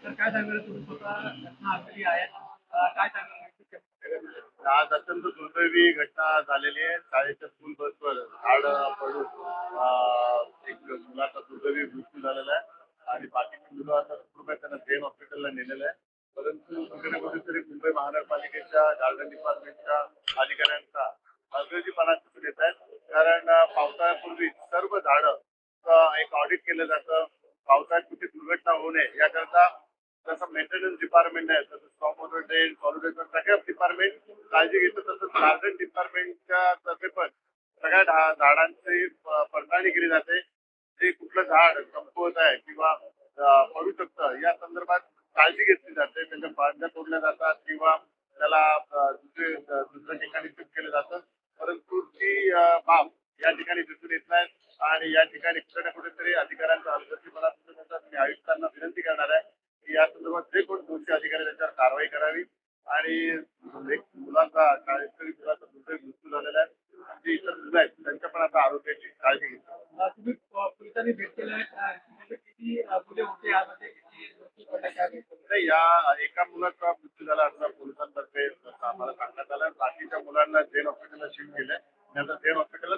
तर काय सांगाल तुम्ही स्वतः घटना घडलेली आहे काय सांगाल आज अत्यंत दुर्दैवी घटना झालेली आहे. शाळेच्या स्कूल बसवर झाड पडून एक मुलाचा दुर्दैवी मृत्यू झालेला आहे आणि बाकीची मुलं आता सुखरूप त्यांना झेन हॉस्पिटलला नेलेलं आहे. परंतु कुठे ना कुठेतरी मुंबई महानगरपालिकेच्या गार्डन डिपार्टमेंटच्या अधिकाऱ्यांचा हलगर्जीपणा दिसून येत आहे. कारण पावसाळ्यापूर्वी सर्व झाडं एक ऑडिट केलं जातं. पावसाळ्यात कुठे दुर्घटना होऊ नये याकरता जसं मेंटेनन्स डिपार्टमेंट आहे तसं स्टॉक वॉटर ड्रेन सॉलिड सगळ्या डिपार्टमेंट काळजी घेतं. तसंच गार्डन डिपार्टमेंटच्या तर्फे पण सगळ्या झाडांची पडताळणी केली जाते. जे कुठलं झाड कमकुवत आहे किंवा पडू शकतं या संदर्भात काळजी घेतली जाते. त्याच्या फांद्या तोडल्या जातात किंवा त्याला दुसऱ्या ठिकाणी शिफ्ट केलं जातं. परंतु ती बाब या ठिकाणी दिसून येत नाही आणि या ठिकाणी कुठे ना कुठेतरी अधिकाऱ्यांचा हलगर्जीपणा दिसून येतात. मी आयुक्तांना विनंती करणार आहे की या संदर्भात जे कोण दोषी अधिकारी त्याच्यावर कारवाई करावी आणि एक मुलाचा शाळेकरी मुलाचा दुर्दैवी मृत्यू झालेला आहे. जे इतर मुलं आहेत त्यांच्या पण आता आरोग्याची काळजी घेतली. तुम्ही पोलिसांनी भेट केली किती मुले होते यामध्ये किती मृत्यू पडले काय नाही, या एका मुलाचा मृत्यू झाला असं पोलिसांतर्फे आम्हाला सांगण्यात आलं. बाकीच्या मुलांना जेन हॉस्पिटलला शिफ्ट केलंय. त्यांना जेन हॉस्पिटलला